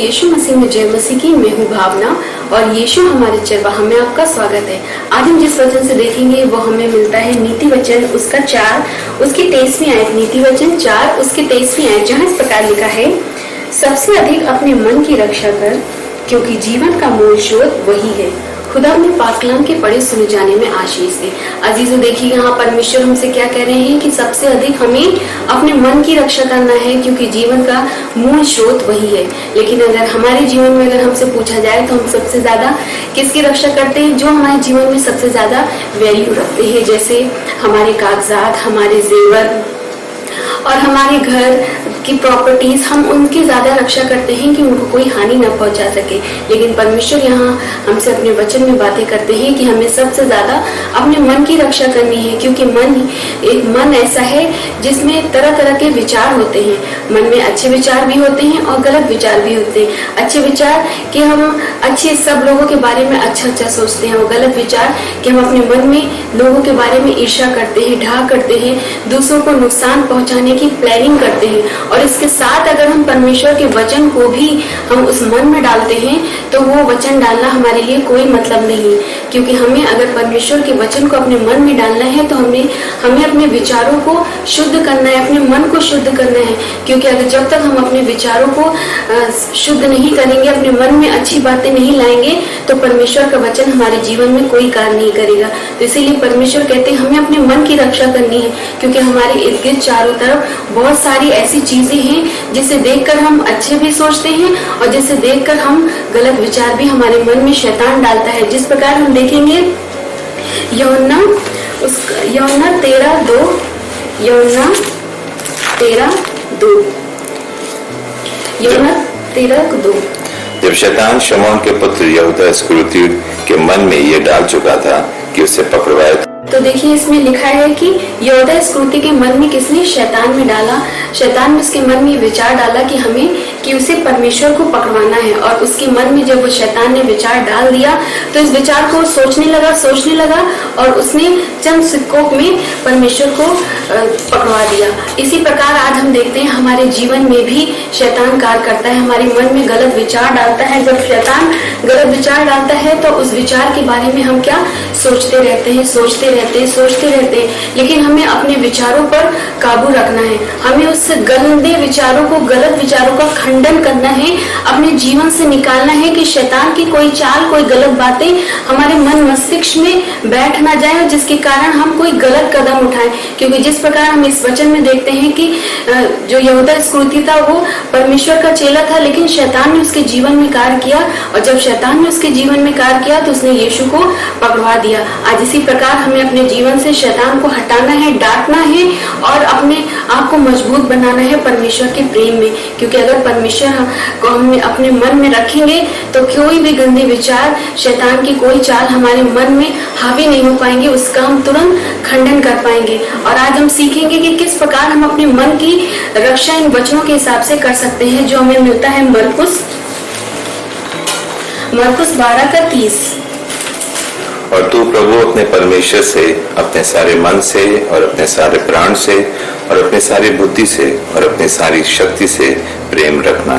यीशु मसीह में जय मसीह की। मैं हूँ भावना और यीशु हमारे चरवाहा में आपका स्वागत है। आज हम जिस वचन से देखेंगे वो हमें मिलता है नीति वचन उसका 4 उसकी 23वीं आयत। नीति वचन 4 उसकी 23वीं आयत, जहाँ इस प्रकार लिखा है, सबसे अधिक अपने मन की रक्षा कर, क्योंकि जीवन का मूल स्रोत वही है। खुदा अपने पाक कलाम के पढ़े सुने जाने में आशीष दे। अजीजों, देखिए यहाँ परमेश्वर हमसे क्या कह रहे हैं कि सबसे अधिक हमें अपने मन की रक्षा करना है, क्योंकि जीवन का मूल स्रोत वही है। लेकिन अगर हमारे जीवन में अगर हमसे पूछा जाए तो हम सबसे ज्यादा किसकी रक्षा करते हैं? जो हमारे जीवन में सबसे ज्यादा वैल्यू रखते हैं, जैसे हमारे कागजात, हमारे जेवर और हमारे घर की प्रॉपर्टीज, हम उनकी ज्यादा रक्षा करते हैं कि उनको कोई हानि न पहुंचा सके। लेकिन परमेश्वर यहाँ हमसे अपने वचन में बातें करते हैं कि हमें सबसे ज्यादा अपने मन की रक्षा करनी है, क्योंकि मन ऐसा है जिसमें तरह तरह के विचार होते हैं। मन में अच्छे विचार भी होते हैं और गलत विचार भी होते हैं। अच्छे विचार कि हम अच्छे सब लोगों के बारे में अच्छा सोचते हैं, और गलत विचार कि हम अपने मन में लोगों के बारे में ईर्ष्या करते हैं, ढा करते हैं, दूसरों को नुकसान पहुंचाने की प्लानिंग करते हैं। और इसके साथ अगर हम परमेश्वर के वचन को भी हम उस मन में डालते हैं तो वो वचन डालना हमारे लिए कोई मतलब नहीं, क्योंकि हमें अगर परमेश्वर के वचन को अपने मन में डालना है तो हमें अपने विचारों को शुद्ध करना है, अपने मन को शुद्ध करना है। क्योंकि अगर जब तक हम अपने विचारों को शुद्ध नहीं करेंगे, अपने मन में अच्छी बातें नहीं लाएंगे, तो परमेश्वर का वचन हमारे जीवन में कोई कार्य नहीं करेगा। तो इसीलिए परमेश्वर कहते हैं हमें अपने मन की रक्षा करनी है, क्योंकि हमारे इर्द गिर्द चारों तरफ बहुत सारी ऐसी चीजें हैं जिसे देखकर हम अच्छे भी सोचते हैं और जिसे देखकर हम गलत विचार भी हमारे मन में शैतान डालता है। जिस प्रकार हम देखेंगे यूहन्ना 13:2 जब शैतान शमौन के पुत्र यहूदा इस्करियोती के मन में ये डाल चुका था कि उसे पकड़वाए, तो देखिए इसमें लिखा है कि यहूदा इस्करियोती के मन में किसने? शैतान में डाला। शैतान ने उसके मन में विचार डाला कि उसे परमेश्वर को पकड़वाना है। और उसके मन में जब वो शैतान ने विचार डाल दिया तो इस विचार को सोचने लगा और उसने चंद सिक्कों में परमेश्वर को पकड़वा दिया। इसी प्रकार आज हम देखते हैं हमारे जीवन में भी शैतान कार्य करता है, हमारे मन में गलत विचार डालता है। जब शैतान गलत विचार डालता है तो उस विचार के बारे में हम क्या सोचते रहते हैं, लेकिन हमें अपने विचारों पर काबू रखना है। हमें उस गंदे विचारों को, गलत विचारों का खंडन करना है, अपने जीवन से निकालना है कि शैतान की कोई चाल, कोई गलत बातें हमारे मन मस्तिष्क में बैठ ना जाए और जिसके कारण हम कोई गलत कदम उठाएं। क्योंकि जिस प्रकार हम इस वचन में देखते हैं कि जो यहूदा इस्करियोती था वो परमेश्वर का चेला था, लेकिन शैतान ने उसके जीवन में कार्य किया, और जब शैतान ने उसके जीवन में कार्य किया तो उसने यीशु को पकड़वा दिया। आज इसी प्रकार हमें अपने जीवन से शैतान को हटाना है, डांटना है और अपने आप को मजबूत बनाना है परमेश्वर के प्रेम में। क्योंकि अगर परमेश्वर को हम अपने मन में रखेंगे तो कोई भी गंदे विचार, शैतान की कोई चाल हमारे मन में हावी नहीं हो पाएंगे, उसका हम तुरंत खंडन कर पाएंगे। और आज हम सीखेंगे कि किस प्रकार हम अपने मन की रक्षा इन वचनों के हिसाब से कर सकते हैं, जो हमें मिलता है मरकुस 12:30। और तू प्रभु अपने परमेश्वर से अपने सारे मन से और अपने सारे प्राण से और अपने सारी बुद्धि से और अपनी सारी शक्ति से प्रेम रखना।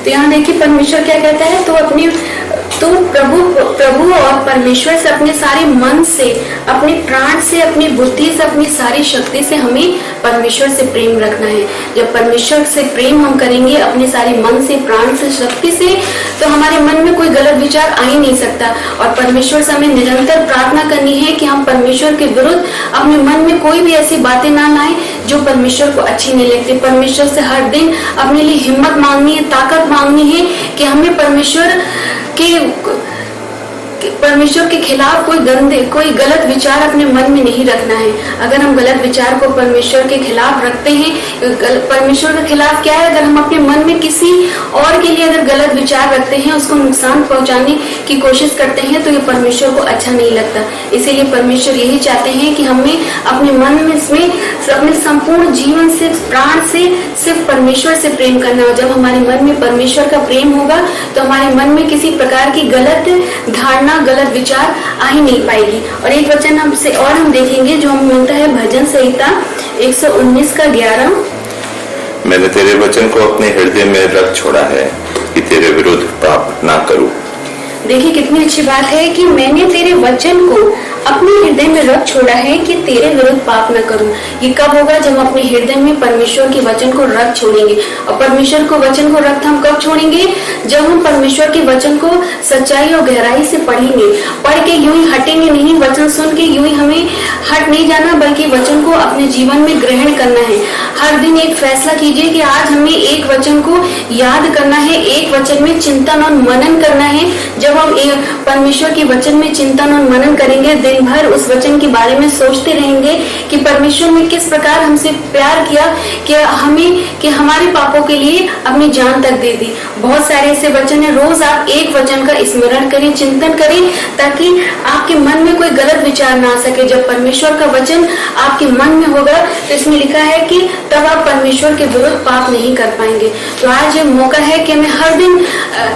तो यहाँ देखिए परमेश्वर क्या कहता है, तो प्रभु और परमेश्वर से अपने सारे मन से, अपने प्राण से, अपनी बुद्धि से, अपनी सारी शक्ति से हमें परमेश्वर से प्रेम रखना है। जब परमेश्वर से प्रेम हम करेंगे अपने सारे मन से, प्राण से, शक्ति से, तो हमारे मन में कोई गलत विचार आ ही नहीं सकता। और परमेश्वर से हमें निरंतर प्रार्थना करनी है कि हम परमेश्वर के विरुद्ध अपने मन में कोई भी ऐसी बातें ना लाएं जो परमेश्वर को अच्छी नहीं लगती। परमेश्वर से हर दिन अपने लिए हिम्मत मांगनी है, ताकत मांगनी है कि हमें परमेश्वर के खिलाफ कोई गलत विचार अपने मन में नहीं रखना है। अगर हम गलत विचार को परमेश्वर के खिलाफ रखते हैं, परमेश्वर के खिलाफ क्या है, अगर हम अपने मन में किसी और के लिए अगर गलत विचार रखते हैं, उसको नुकसान पहुंचाने की कोशिश करते हैं, तो ये परमेश्वर को अच्छा नहीं लगता। इसीलिए परमेश्वर यही चाहते हैं कि हमें अपने मन में अपने संपूर्ण जीवन से, प्राण से सिर्फ परमेश्वर से प्रेम करना हो। जब हमारे मन में परमेश्वर का प्रेम होगा तो हमारे मन में किसी प्रकार की गलत धारणा, गलत विचार आ ही नहीं पाएगी। और एक वचन हमसे और हम देखेंगे जो हमें मिलता है भजन संहिता 119:11। मैंने तेरे वचन को अपने हृदय में रख छोड़ा है कि तेरे विरुद्ध पाप ना करूं। देखिए कितनी अच्छी बात है कि मैंने तेरे वचन को अपने हृदय में रख छोड़ा है कि तेरे विरुद्ध पाप न करूं। ये कब होगा? जब हम अपने हृदय में परमेश्वर के वचन को रख छोड़ेंगे। और परमेश्वर को वचन को रख हम कब छोड़ेंगे? जब हम परमेश्वर के वचन को सच्चाई और गहराई से पढ़ेंगे। पढ़ के यूं ही हटेंगे नहीं, वचन सुन के यूं ही हमें हट नहीं जाना, बल्कि वचन को अपने जीवन में ग्रहण करना है। हर दिन एक फैसला कीजिए कि आज हमें एक वचन को याद करना है, एक वचन में चिंतन और मनन करना है। जब हम परमेश्वर के वचन में चिंतन और मनन करेंगे, दिन भर उस वचन के बारे में सोचते रहेंगे कि परमेश्वर ने किस प्रकार हमसे प्यार किया, कि हमारे पापों के लिए अपनी जान तक दे दी। बहुत सारे ऐसे वचन है, रोज आप एक वचन का स्मरण करें, चिंतन करें, ताकि आपके मन में कोई गलत विचार ना आ सके। जब परमेश्वर का वचन आपके मन में होगा तो इसमें लिखा है कि तब आप परमेश्वर के विरुद्ध पाप नहीं कर पाएंगे। तो आज ये मौका है कि हमें हर दिन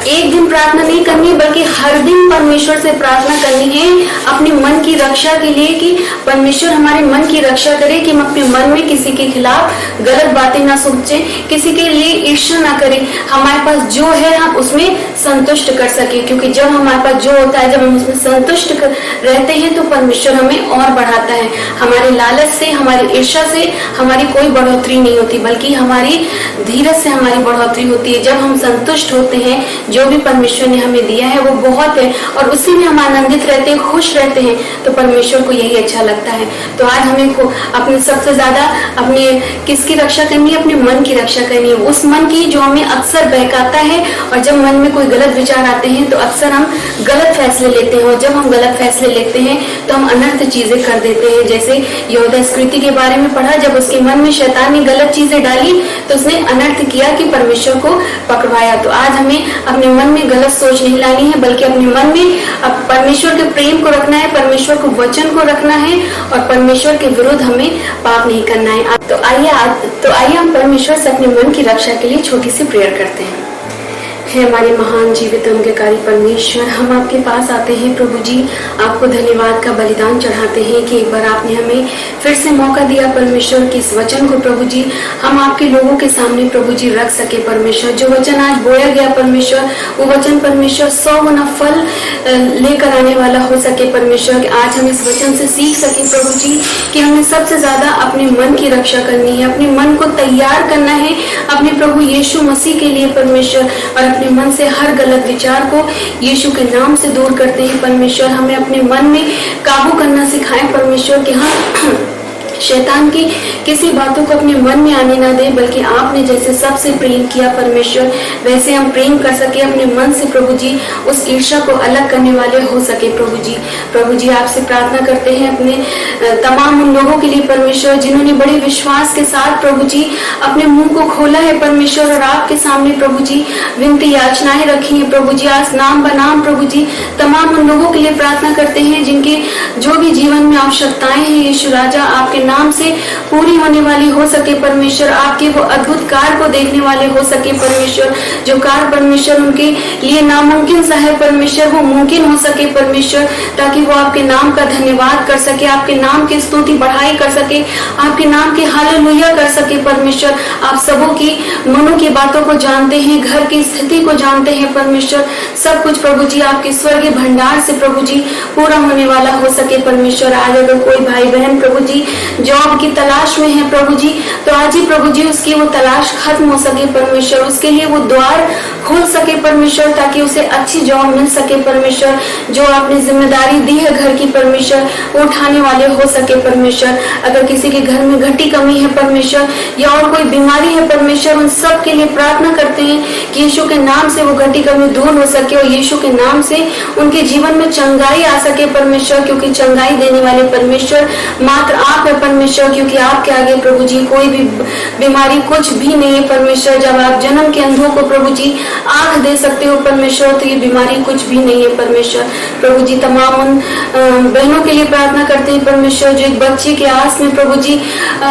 एक दिन प्रार्थना नहीं करनी, बल्कि हर दिन परमेश्वर से प्रार्थना करनी है अपने मन की रक्षा के लिए, कि परमेश्वर हमारे मन की रक्षा करे, कि हम अपने मन में किसी के खिलाफ गलत बातें ना सोचे, किसी के लिए ईर्ष्या ना करें। हमारे पास जो है हम उसमें संतुष्ट कर सके, क्योंकि जब हमारे पास जो होता है, जब हम उसमें संतुष्ट रहते हैं तो परमेश्वर हमें और बढ़ाता है। हमारे लालच से, हमारी ईर्ष्या से हमारी कोई बढ़ोतरी नहीं होती, बल्कि हमारी धीरज से हमारी बढ़ोतरी होती है। जब हम संतुष्ट होते हैं, जो भी परमेश्वर ने हमें दिया है वो बहुत है और उसी में हम आनंदित रहते हैं, खुश रहते हैं, तो परमेश्वर को यही अच्छा लगता है। तो आज हमें अपने सबसे ज्यादा अपने किसकी रक्षा करनी है? अपने मन की रक्षा करनी है, उस मन की जो हमें अक्सर बहकाता है। और जब मन में कोई गलत विचार आते हैं तो अक्सर हम गलत फैसले लेते हैं, और जब हम गलत फैसले लेते हैं तो हम अनर्थ चीजें कर देते हैं। जैसे यहूदा इस्करियोती के बारे में पढ़ा, जब उसके मन में शैतान ने गलत चीजें डाली तो उसने अनर्थ किया कि परमेश्वर को पकड़वाया। तो आज हमें अपने मन में गलत सोच नहीं लानी है, बल्कि अपने मन में परमेश्वर के प्रेम को रखना है, परमेश्वर को वचन को रखना है, और परमेश्वर के विरुद्ध हमें पाप नहीं करना है। तो आइए हम परमेश्वर से अपने मन की रक्षा के लिए छोटी सी प्रेयर करते हैं। है हमारे महान जीवित अंगकारी परमेश्वर, हम आपके पास आते हैं प्रभु जी, आपको धन्यवाद का बलिदान चढ़ाते हैं कि एक बार आपने हमें फिर से मौका दिया परमेश्वर की इस वचन को प्रभु जी हम आपके लोगों के सामने प्रभु जी रख सके। परमेश्वर जो वचन आज बोया गया परमेश्वर, वो वचन परमेश्वर 100 गुना फल लेकर आने वाला हो सके। परमेश्वर आज हम इस वचन से सीख सके प्रभु जी कि हमें सबसे ज्यादा अपने मन की रक्षा करनी है, अपने मन को तैयार करना है अपने प्रभु यीशु मसीह के लिए परमेश्वर, और अपने मन से हर गलत विचार को यीशु के नाम से दूर करते हैं परमेश्वर। हमें अपने मन में काबू करना सिखाएं परमेश्वर, कि हाँ शैतान की किसी बातों को अपने मन में आने ना दे, बल्कि आपने जैसे सबसे प्रेम किया परमेश्वर, वैसे हम प्रेम कर सके अपने मन से प्रभु जी, उस ईर्ष्या को अलग करने वाले हो सके प्रभु जी। प्रभु जी आपसे प्रार्थना करते हैं अपने तमाम उन लोगों के लिए परमेश्वर जिन्होंने बड़े विश्वास के साथ प्रभु जी अपने मुंह को खोला है परमेश्वर, और आपके सामने प्रभु जी विनती याचनाएं रखी है प्रभु जी। आज नाम बनाम प्रभु जी तमाम उन लोगों के लिए प्रार्थना करते हैं जिनके जो भी जीवन में आवश्यकताएं हैं यीशु राजा आपके नाम से पूरी होने वाली हो सके परमेश्वर, आपके वो अद्भुत कार्य को देखने वाले हो सके परमेश्वर। जो कार्य परमेश्वर उनके लिए नामुमकिन सा है परमेश्वर, वो मुमकिन हो सके परमेश्वर, ताकि वो आपके नाम का धन्यवाद कर सके, आपके नाम की स्तुति बढ़ाई कर सके, आपके नाम की हालेलुया कर सके परमेश्वर। आप सबों की मनों की बातों को जानते हैं, घर की स्थिति को जानते हैं परमेश्वर। सब कुछ प्रभु जी आपके स्वर्गीय भंडार से प्रभु जी पूरा होने वाला हो सके परमेश्वर। आज अगर कोई भाई बहन प्रभु जी जॉब की तलाश में है प्रभु जी, तो आज ही प्रभु जी उसकी वो तलाश खत्म हो सके परमेश्वर, उसके लिए वो द्वार खोल सके परमेश्वर, ताकि उसे अच्छी जॉब मिल सके परमेश्वर। जो आपने जिम्मेदारी दी है घर की परमेश्वर, वो उठाने वाले हो सके परमेश्वर। अगर किसी के घर में घटी कमी है परमेश्वर, या और कोई बीमारी है परमेश्वर, उन सब के लिए प्रार्थना करते हैं कि यीशु के नाम से वो घटी कमी दूर हो सके, और यीशु के नाम से उनके जीवन में चंगाई आ सके परमेश्वर, क्योंकि चंगाई देने वाले परमेश्वर मात्र आप है परमेश्वर, क्योंकि आपके आगे प्रभु जी कोई भी बीमारी कुछ भी नहीं है परमेश्वर। जब आप जन्म के अंधों को प्रभु जी आंख दे सकते हो परमेश्वर, तो ये बीमारी कुछ भी नहीं है परमेश्वर। प्रभु जी तमाम उन बहनों के लिए प्रार्थना करते हैं परमेश्वर जो एक बच्चे के आस में प्रभु जी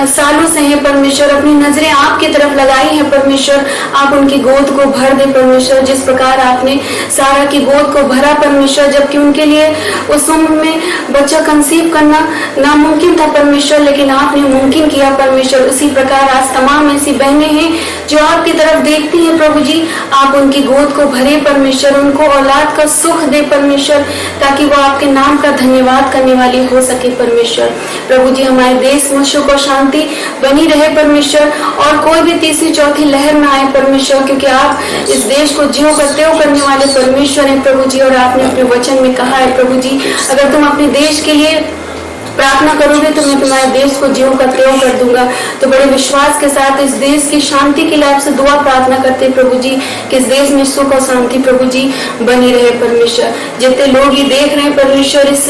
सालों से है परमेश्वर, अपनी नजरें आपकी तरफ लगाई है परमेश्वर। आप उनकी गोद को भर दे परमेश्वर, जिस प्रकार आपने सारा की गोद को भरा परमेश्वर, जबकि उनके लिए उस उम्र में बच्चा कंसीव करना नामुमकिन था परमेश्वर, लेकिन आपने मुमकिन किया परमेश्वर। उसी प्रकार आज तमाम ऐसी बहनें हैं जो आपकी तरफ देखती हैं प्रभु जी, आप उनकी गोद को भरे परमेश्वर, उनको औलाद का सुख दे परमेश्वर, ताकि वो आपके नाम का धन्यवाद करने वाली हो सके परमेश्वर। प्रभु जी हमारे देश में सुख और शांति बनी रहे परमेश्वर, और कोई भी तीसरी चौथी लहर ना आए परमेश्वर, क्योंकि आप इस देश को ज्यों का त्यों करने वाले परमेश्वर हैं प्रभु जी। और आपने अपने वचन में कहा है प्रभु जी, अगर तुम अपने देश के लिए प्रार्थना करोगे तो मैं तुम्हारे देश को ज्यों का त्यों कर दूंगा। तो बड़े विश्वास के साथ इस देश की शांति के लिए आपसे दुआ प्रार्थना करते हैं प्रभु जी, कि इस देश में सुख और शांति प्रभु जी बनी रहे परमेश्वर। जितने लोग ये देख रहे हैं परमेश्वर इस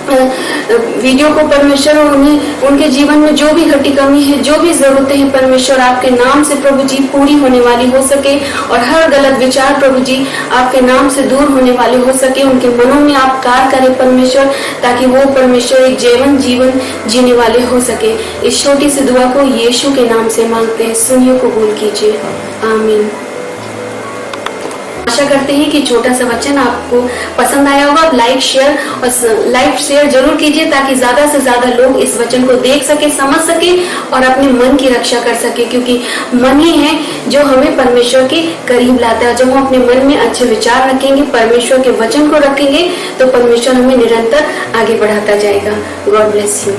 वीडियो को परमेश्वर, उन्हें उनके जीवन में जो भी घटी कमी है, जो भी जरूरतें हैं परमेश्वर, आपके नाम से प्रभु जी पूरी होने वाली हो सके, और हर गलत विचार प्रभु जी आपके नाम से दूर होने वाले हो सके। उनके मनों में आप कार्य करें परमेश्वर, ताकि वो परमेश्वर एक जीवन जीने वाले हो सके। इस छोटी सी दुआ को यीशु के नाम से मांगते हैं, सुनिए कबूल कीजिए, आमीन। आशा करते हैं कि छोटा सा वचन आपको पसंद आया होगा। आप लाइक शेयर जरूर कीजिए, ताकि ज्यादा से ज्यादा लोग इस वचन को देख सके, समझ सके और अपने मन की रक्षा कर सके, क्योंकि मन ही है जो हमें परमेश्वर के करीब लाता है। जब हम अपने मन में अच्छे विचार रखेंगे, परमेश्वर के वचन को रखेंगे, तो परमेश्वर हमें निरंतर आगे बढ़ाता जाएगा। God bless you.